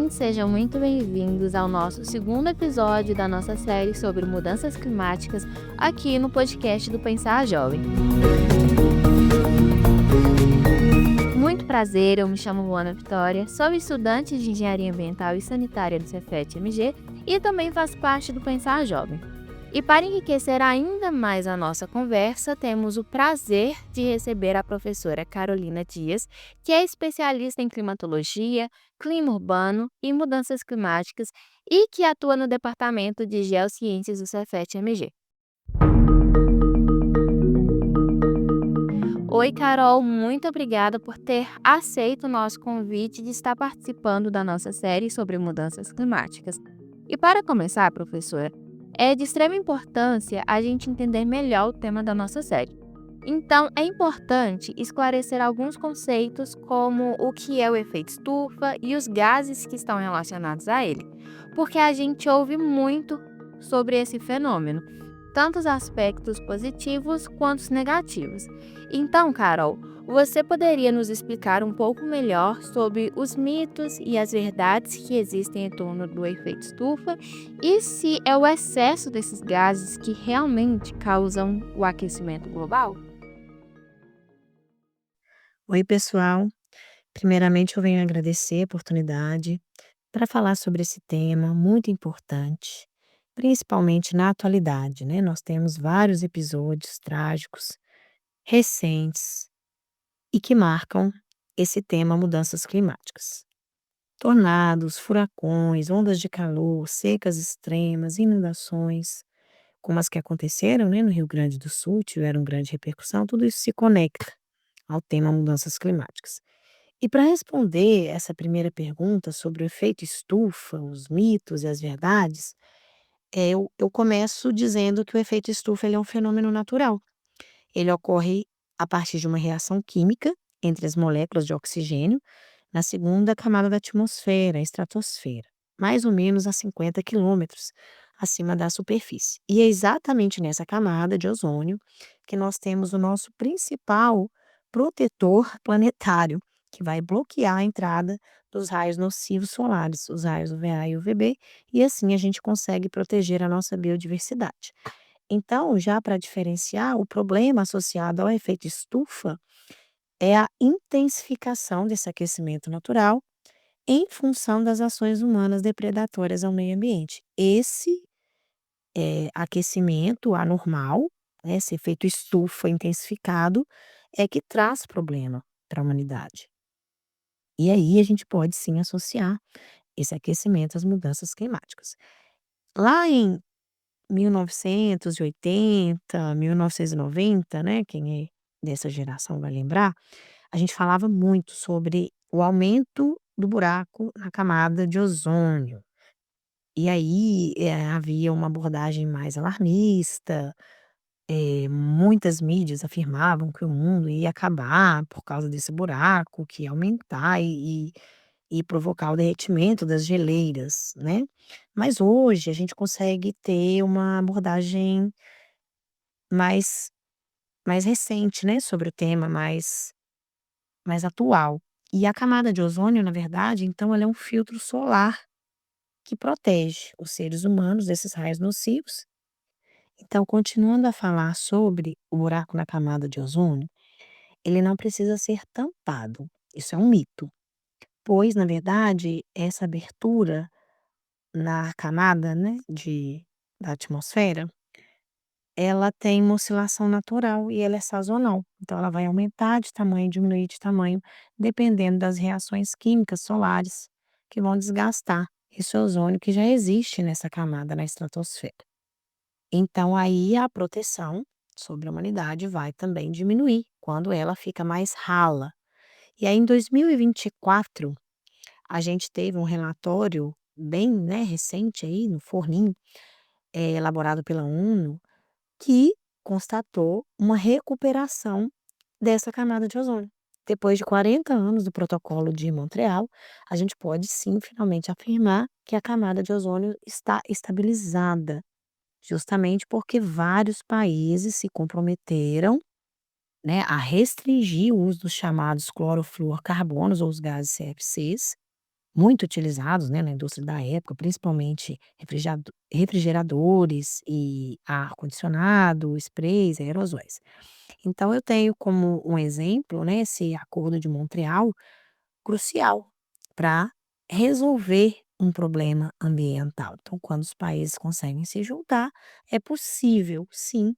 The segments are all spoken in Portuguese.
ouvintes, sejam muito bem-vindos ao nosso segundo episódio da nossa série sobre mudanças climáticas aqui no podcast do Pensar Jovem. Muito prazer, eu me chamo Luana Vitória, sou estudante de Engenharia Ambiental e Sanitária do Cefet-MG e também faço parte do Pensar Jovem. E para enriquecer ainda mais a nossa conversa, temos o prazer de receber a professora Carolina Dias, que é especialista em climatologia, clima urbano e mudanças climáticas e que atua no Departamento de Geociências do Cefet-MG. Oi, Carol, muito obrigada por ter aceito o nosso convite de estar participando da nossa série sobre mudanças climáticas. E para começar, professora, é de extrema importância a gente entender melhor o tema da nossa série. Então, é importante esclarecer alguns conceitos como o que é o efeito estufa e os gases que estão relacionados a ele, porque a gente ouve muito sobre esse fenômeno, tanto os aspectos positivos quanto os negativos. Então, Carol, você poderia nos explicar um pouco melhor sobre os mitos e as verdades que existem em torno do efeito estufa e se é o excesso desses gases que realmente causam o aquecimento global? Oi, pessoal. Primeiramente, eu venho agradecer a oportunidade para falar sobre esse tema muito importante, principalmente na atualidade, né? Nós temos vários episódios trágicos recentes e que marcam esse tema mudanças climáticas. Tornados, furacões, ondas de calor, secas extremas, inundações, como as que aconteceram, né, no Rio Grande do Sul, tiveram grande repercussão, tudo isso se conecta ao tema mudanças climáticas. E para responder essa primeira pergunta sobre o efeito estufa, os mitos e as verdades, eu começo dizendo que o efeito estufa ele é um fenômeno natural. Ele ocorre a partir de uma reação química entre as moléculas de oxigênio na segunda camada da atmosfera, a estratosfera, mais ou menos a 50 quilômetros acima da superfície. E é exatamente nessa camada de ozônio que nós temos o nosso principal protetor planetário, que vai bloquear a entrada dos raios nocivos solares, os raios UVA e UVB, e assim a gente consegue proteger a nossa biodiversidade. Então, já para diferenciar, o problema associado ao efeito estufa é a intensificação desse aquecimento natural em função das ações humanas depredatórias ao meio ambiente. Esse aquecimento anormal, né, esse efeito estufa intensificado, é que traz problema para a humanidade. E aí a gente pode sim associar esse aquecimento às mudanças climáticas. Lá em 1980, 1990, né, quem é dessa geração vai lembrar, a gente falava muito sobre o aumento do buraco na camada de ozônio. E aí, havia uma abordagem mais alarmista, muitas mídias afirmavam que o mundo ia acabar por causa desse buraco, que ia aumentar e provocar o derretimento das geleiras, né. Mas hoje a gente consegue ter uma abordagem mais mais recente, né, sobre o tema, mais atual. E a camada de ozônio, na verdade, então ela é um filtro solar que protege os seres humanos desses raios nocivos. Então, continuando a falar sobre o buraco na camada de ozônio, ele não precisa ser tampado. Isso é um mito, pois, na verdade, essa abertura na camada, né, da atmosfera, ela tem uma oscilação natural e ela é sazonal. Então, ela vai aumentar de tamanho, diminuir de tamanho, dependendo das reações químicas solares que vão desgastar esse ozônio que já existe nessa camada na estratosfera. Então, aí a proteção sobre a humanidade vai também diminuir quando ela fica mais rala. E aí, em 2024, a gente teve um relatório bem, né, recente aí no forninho, elaborado pela ONU, que constatou uma recuperação dessa camada de ozônio. Depois de 40 anos do Protocolo de Montreal, a gente pode sim, finalmente afirmar que a camada de ozônio está estabilizada, justamente porque vários países se comprometeram, né, a restringir o uso dos chamados clorofluorcarbonos ou os gases CFCs, muito utilizados, né, na indústria da época, principalmente refrigeradores e ar-condicionado, sprays, aerosóis. Então eu tenho como um exemplo, né, esse Acordo de Montreal, crucial para resolver um problema ambiental. Então, quando os países conseguem se juntar, é possível, sim,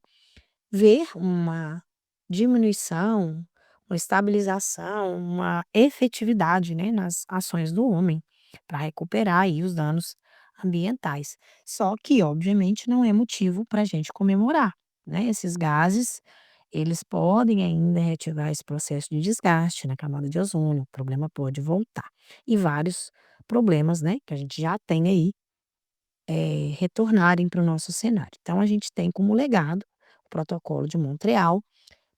ver uma diminuição, uma estabilização, uma efetividade, né, nas ações do homem para recuperar aí os danos ambientais. Só que, obviamente, não é motivo para a gente comemorar, né? Esses gases, eles podem ainda reativar esse processo de desgaste na camada de ozônio, o problema pode voltar. E vários problemas, né, que a gente já tem aí retornarem para o nosso cenário. Então a gente tem como legado o Protocolo de Montreal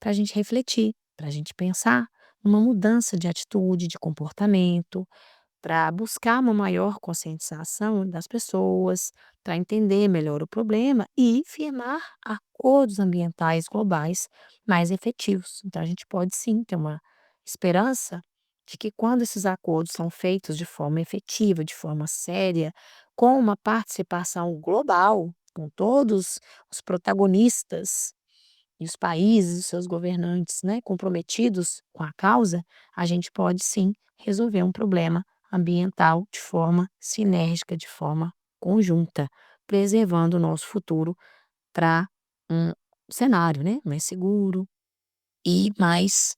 para a gente refletir, para a gente pensar numa mudança de atitude, de comportamento, para buscar uma maior conscientização das pessoas, para entender melhor o problema e firmar acordos ambientais globais mais efetivos. Então, a gente pode sim ter uma esperança de que, quando esses acordos são feitos de forma efetiva, de forma séria, com uma participação global, com todos os protagonistas e os países, os seus governantes, né, comprometidos com a causa, a gente pode sim resolver um problema ambiental de forma sinérgica, de forma conjunta, preservando o nosso futuro para um cenário, né, mais seguro e mais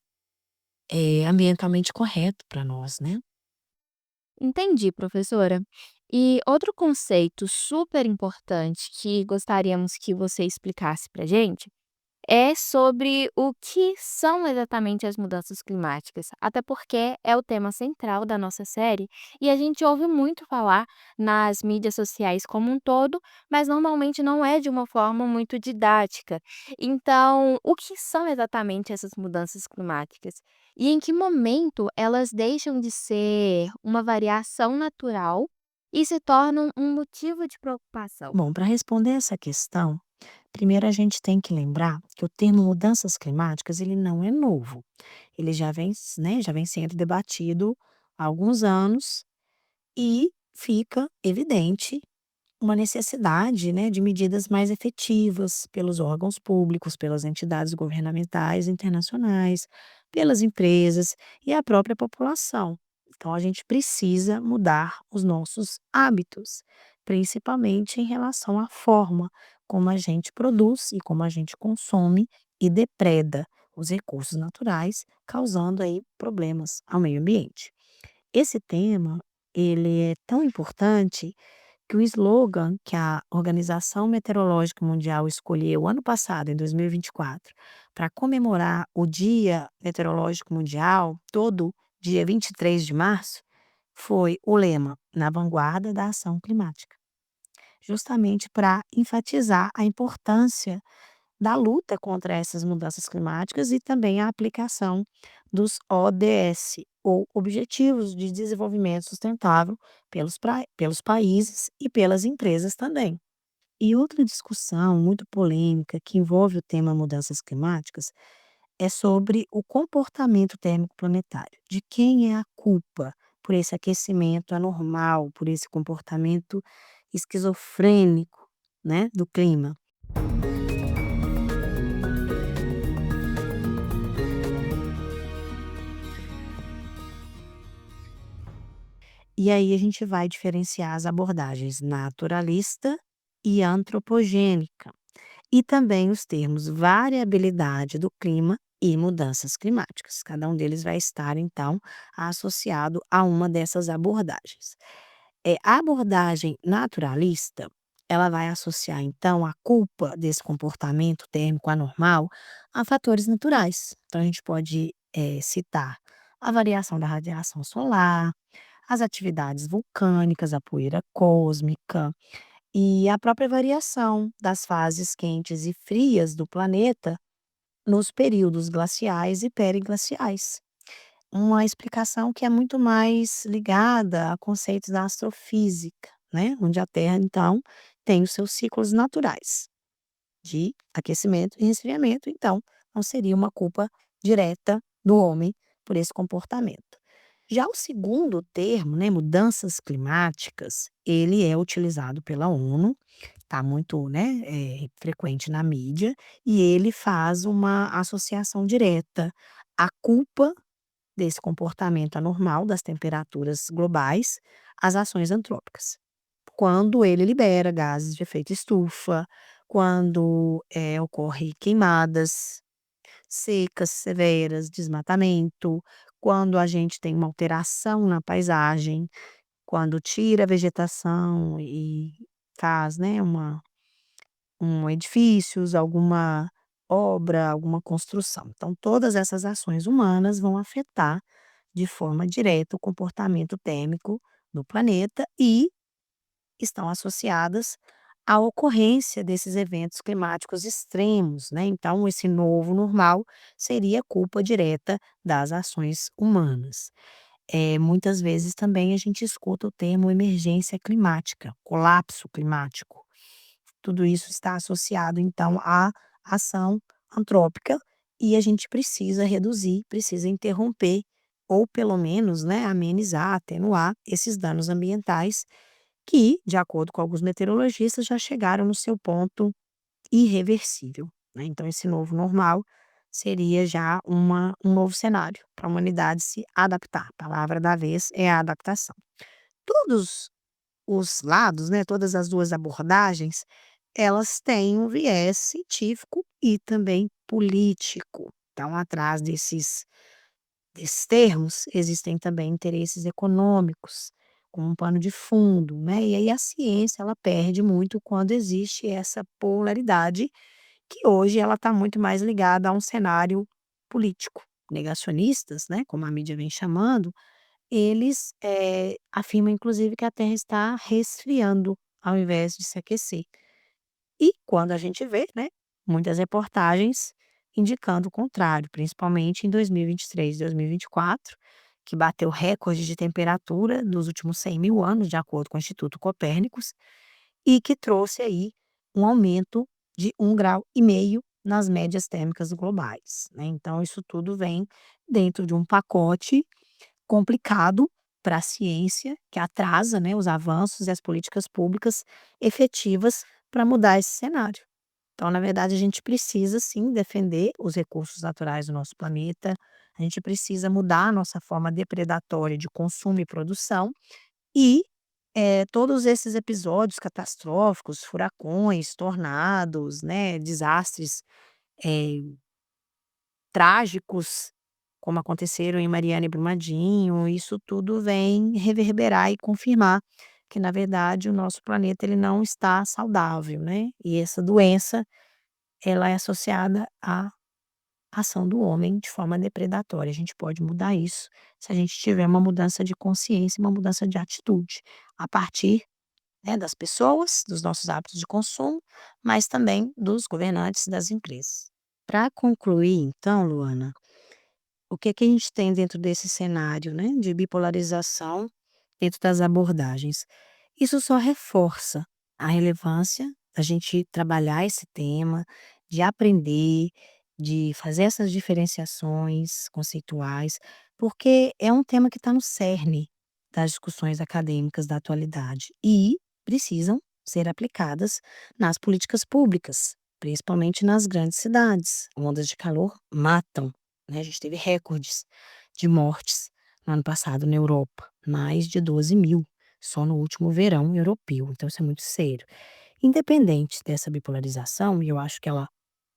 ambientalmente correto para nós, né. Entendi, professora. E outro conceito super importante que gostaríamos que você explicasse para gente é sobre o que são exatamente as mudanças climáticas, até porque é o tema central da nossa série e a gente ouve muito falar nas mídias sociais como um todo, mas normalmente não é de uma forma muito didática. Então, o que são exatamente essas mudanças climáticas? E em que momento elas deixam de ser uma variação natural e se tornam um motivo de preocupação? Bom, para responder essa questão, primeiro a gente tem que lembrar que o termo mudanças climáticas, ele não é novo. Ele já vem sendo debatido há alguns anos e fica evidente uma necessidade, né, de medidas mais efetivas pelos órgãos públicos, pelas entidades governamentais internacionais, pelas empresas e a própria população. Então, a gente precisa mudar os nossos hábitos, principalmente em relação à forma como a gente produz e como a gente consome e depreda os recursos naturais, causando aí problemas ao meio ambiente. Esse tema, ele é tão importante que o slogan que a Organização Meteorológica Mundial escolheu ano passado, em 2024, para comemorar o Dia Meteorológico Mundial, todo dia 23 de março, foi o lema "Na vanguarda da ação climática", justamente para enfatizar a importância da luta contra essas mudanças climáticas e também a aplicação dos ODS, ou Objetivos de Desenvolvimento Sustentável, pelos países e pelas empresas também. E outra discussão muito polêmica que envolve o tema mudanças climáticas é sobre o comportamento térmico planetário. De quem é a culpa por esse aquecimento anormal, por esse comportamento esquizofrênico, né, do clima? E aí a gente vai diferenciar as abordagens naturalista e antropogênica, e também os termos variabilidade do clima e mudanças climáticas. Cada um deles vai estar, então, associado a uma dessas abordagens. A abordagem naturalista, ela vai associar, então, a culpa desse comportamento térmico anormal a fatores naturais. Então, a gente pode citar a variação da radiação solar, as atividades vulcânicas, a poeira cósmica e a própria variação das fases quentes e frias do planeta nos períodos glaciais e periglaciais. Uma explicação que é muito mais ligada a conceitos da astrofísica, né, onde a Terra, então, tem os seus ciclos naturais de aquecimento e resfriamento, então não seria uma culpa direta do homem por esse comportamento. Já o segundo termo, né, mudanças climáticas, ele é utilizado pela ONU, está muito, né, frequente na mídia, e ele faz uma associação direta à culpa desse comportamento anormal das temperaturas globais às ações antrópicas. Quando ele libera gases de efeito estufa, quando, ocorre queimadas, secas severas, desmatamento, quando a gente tem uma alteração na paisagem, quando tira a vegetação e faz, né, edifícios, alguma obra, alguma construção. Então todas essas ações humanas vão afetar de forma direta o comportamento térmico do planeta e estão associadas à ocorrência desses eventos climáticos extremos, né. Então esse novo normal seria culpa direta das ações humanas. Muitas vezes também a gente escuta o termo emergência climática, colapso climático. Tudo isso está associado então à ação antrópica e a gente precisa reduzir, precisa interromper ou pelo menos, né, amenizar, atenuar esses danos ambientais que, de acordo com alguns meteorologistas, já chegaram no seu ponto irreversível, né. Então esse novo normal seria já um novo cenário para a humanidade se adaptar. A palavra da vez é a adaptação. Todos os lados, né, todas as 2 abordagens, elas têm um viés científico e também político. Então atrás desses termos, existem também interesses econômicos, como um pano de fundo, né, e aí a ciência ela perde muito quando existe essa polaridade, que hoje ela está muito mais ligada a um cenário político. Negacionistas, né, como a mídia vem chamando, eles, afirmam inclusive que a Terra está resfriando, ao invés de se aquecer. E quando a gente vê, né, muitas reportagens indicando o contrário, principalmente em 2023 e 2024, que bateu recorde de temperatura dos últimos 100.000 anos, de acordo com o Instituto Copérnicos, e que trouxe aí um aumento de 1,5 graus nas médias térmicas globais, né. Então isso tudo vem dentro de um pacote complicado para a ciência, que atrasa, né, os avanços e as políticas públicas efetivas para mudar esse cenário. Então, na verdade, a gente precisa sim defender os recursos naturais do nosso planeta, a gente precisa mudar a nossa forma depredatória de consumo e produção e, todos esses episódios catastróficos, furacões, tornados, né, desastres, eh trágicos, como aconteceram em Mariana e Brumadinho, isso tudo vem reverberar e confirmar que, na verdade, o nosso planeta ele não está saudável, né. E essa doença, ela é associada à ação do homem de forma depredatória. A gente pode mudar isso se a gente tiver uma mudança de consciência uma mudança de atitude, a partir, né, das pessoas, dos nossos hábitos de consumo, mas também dos governantes das empresas. Para concluir então, Luana, o que é que a gente tem dentro desse cenário, né, de bipolarização dentro das abordagens? Isso só reforça a relevância da gente trabalhar esse tema, de aprender, de fazer essas diferenciações conceituais, porque é um tema que está no cerne das discussões acadêmicas da atualidade e precisam ser aplicadas nas políticas públicas, principalmente nas grandes cidades. Ondas de calor matam, né, a gente teve recordes de mortes no ano passado na Europa, mais de 12.000 só no último verão europeu, então isso é muito sério. Independente dessa bipolarização, e eu acho que ela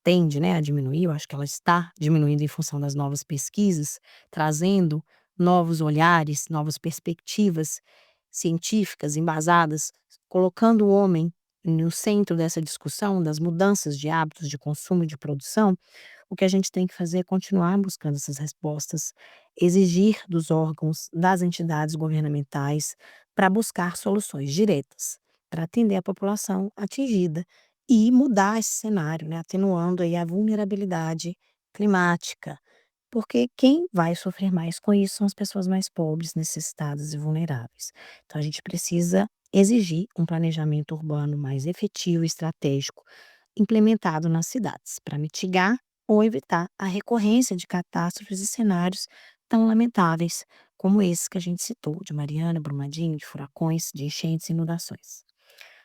tende, né, a diminuir, eu acho que ela está diminuindo em função das novas pesquisas, trazendo novos olhares, novas perspectivas científicas embasadas, colocando o homem no centro dessa discussão das mudanças de hábitos de consumo e de produção. O que a gente tem que fazer é continuar buscando essas respostas, exigir dos órgãos, das entidades governamentais, para buscar soluções diretas, para atender a população atingida e mudar esse cenário, né, atenuando aí a vulnerabilidade climática, porque quem vai sofrer mais com isso são as pessoas mais pobres, necessitadas e vulneráveis. Então a gente precisa exigir um planejamento urbano mais efetivo e estratégico, implementado nas cidades, para mitigar ou evitar a recorrência de catástrofes e cenários tão lamentáveis como esses que a gente citou, de Mariana, Brumadinho, de furacões, de enchentes e inundações.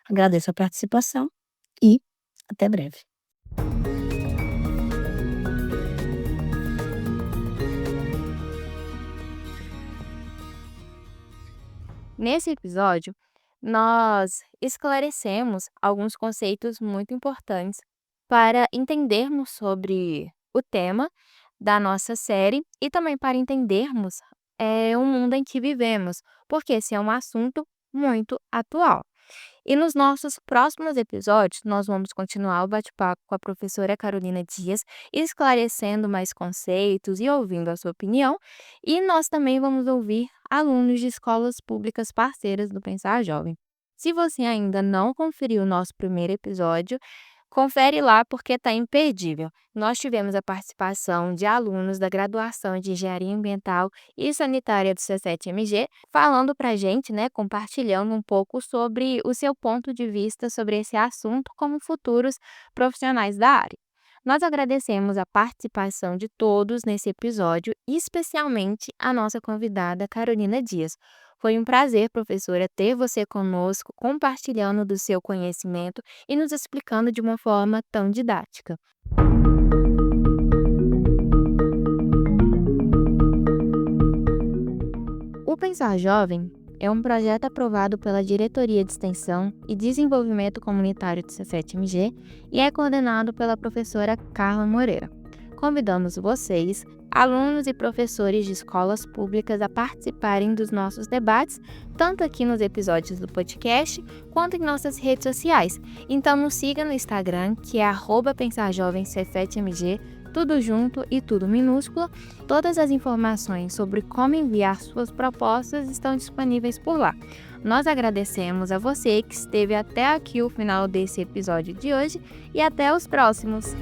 Agradeço a participação e até breve. Nesse episódio, nós esclarecemos alguns conceitos muito importantes para entendermos sobre o tema da nossa série e também para entendermos o mundo em que vivemos, porque esse é um assunto muito atual. E nos nossos próximos episódios, nós vamos continuar o bate-papo com a professora Carolina Dias, esclarecendo mais conceitos e ouvindo a sua opinião. E nós também vamos ouvir alunos de escolas públicas parceiras do Pensar Jovem. Se você ainda não conferiu o nosso primeiro episódio, confere lá porque está imperdível. Nós tivemos a participação de alunos da graduação de Engenharia Ambiental e Sanitária do C7MG, falando para a gente, né, compartilhando um pouco sobre o seu ponto de vista sobre esse assunto como futuros profissionais da área. Nós agradecemos a participação de todos nesse episódio, e especialmente a nossa convidada Carolina Dias. Foi um prazer, professora, ter você conosco, compartilhando do seu conhecimento e nos explicando de uma forma tão didática. O Pensar Jovem é um projeto aprovado pela Diretoria de Extensão e Desenvolvimento Comunitário do C7MG e é coordenado pela professora Carla Moreira. Convidamos vocês, alunos e professores de escolas públicas, a participarem dos nossos debates, tanto aqui nos episódios do podcast, quanto em nossas redes sociais. Então nos siga no Instagram, que é @pensarjovemc7mg, tudo junto e tudo minúsculo. Todas as informações sobre como enviar suas propostas estão disponíveis por lá. Nós agradecemos a você que esteve até aqui o final desse episódio de hoje e até os próximos!